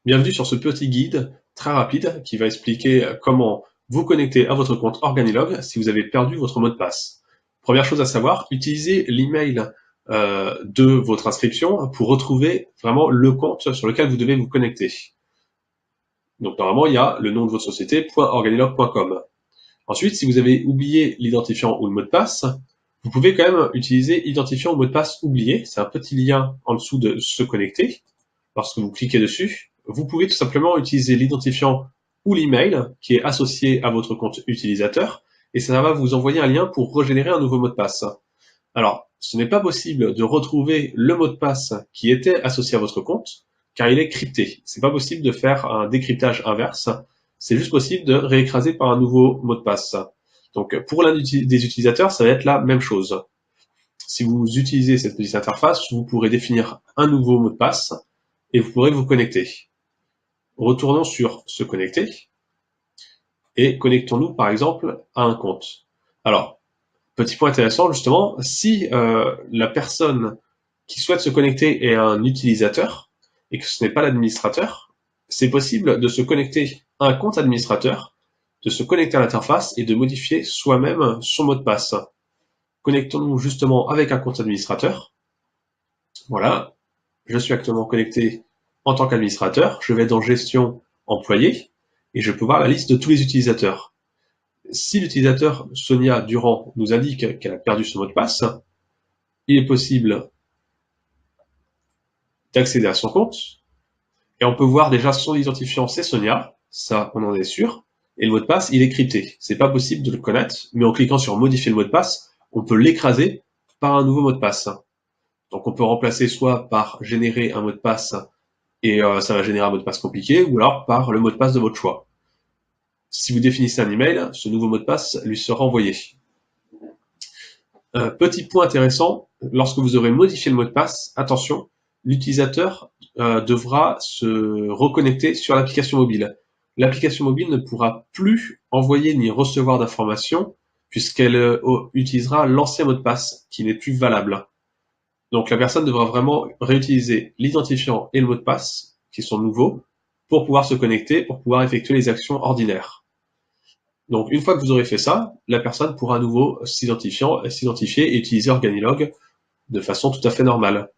Bienvenue sur ce petit guide très rapide qui va expliquer comment vous connecter à votre compte Organilog si vous avez perdu votre mot de passe. Première chose à savoir, utilisez l'email de votre inscription pour retrouver vraiment le compte sur lequel vous devez vous connecter. Donc normalement, il y a le nom de votre société .organilog.com. Ensuite, si vous avez oublié l'identifiant ou le mot de passe, vous pouvez quand même utiliser identifiant ou mot de passe oublié. C'est un petit lien en dessous de se connecter. Lorsque vous cliquez dessus, vous pouvez tout simplement utiliser l'identifiant ou l'email qui est associé à votre compte utilisateur et ça va vous envoyer un lien pour régénérer un nouveau mot de passe. Alors, ce n'est pas possible de retrouver le mot de passe qui était associé à votre compte car il est crypté. C'est pas possible de faire un décryptage inverse. C'est juste possible de réécraser par un nouveau mot de passe. Donc, pour l'un des utilisateurs, ça va être la même chose. Si vous utilisez cette petite interface, vous pourrez définir un nouveau mot de passe et vous pourrez vous connecter. Retournons sur se connecter et connectons-nous par exemple à un compte. Alors, petit point intéressant justement, si la personne qui souhaite se connecter est un utilisateur et que ce n'est pas l'administrateur, c'est possible de se connecter à un compte administrateur, de se connecter à l'interface et de modifier soi-même son mot de passe. Connectons-nous justement avec un compte administrateur. Voilà, je suis actuellement connecté en tant qu'administrateur, je vais dans Gestion employé et je peux voir la liste de tous les utilisateurs. Si l'utilisateur Sonia Durand nous indique qu'elle a perdu son mot de passe, il est possible d'accéder à son compte et on peut voir déjà son identifiant, c'est Sonia, ça on en est sûr, et le mot de passe il est crypté. C'est pas possible de le connaître, mais en cliquant sur modifier le mot de passe, on peut l'écraser par un nouveau mot de passe. Donc on peut remplacer soit par générer un mot de passe et ça va générer un mot de passe compliqué, ou alors par le mot de passe de votre choix. Si vous définissez un email, ce nouveau mot de passe lui sera envoyé. Petit point intéressant, lorsque vous aurez modifié le mot de passe, attention, l'utilisateur devra se reconnecter sur l'application mobile. L'application mobile ne pourra plus envoyer ni recevoir d'informations puisqu'elle utilisera l'ancien mot de passe qui n'est plus valable. Donc la personne devra vraiment réutiliser l'identifiant et le mot de passe, qui sont nouveaux, pour pouvoir se connecter, pour pouvoir effectuer les actions ordinaires. Donc une fois que vous aurez fait ça, la personne pourra à nouveau s'identifier et utiliser Organilog de façon tout à fait normale.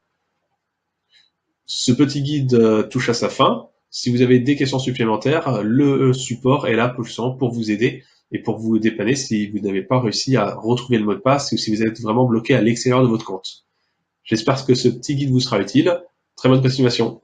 Ce petit guide touche à sa fin. Si vous avez des questions supplémentaires, le support est là justement pour vous aider et pour vous dépanner si vous n'avez pas réussi à retrouver le mot de passe ou si vous êtes vraiment bloqué à l'extérieur de votre compte. J'espère que ce petit guide vous sera utile. Très bonne continuation.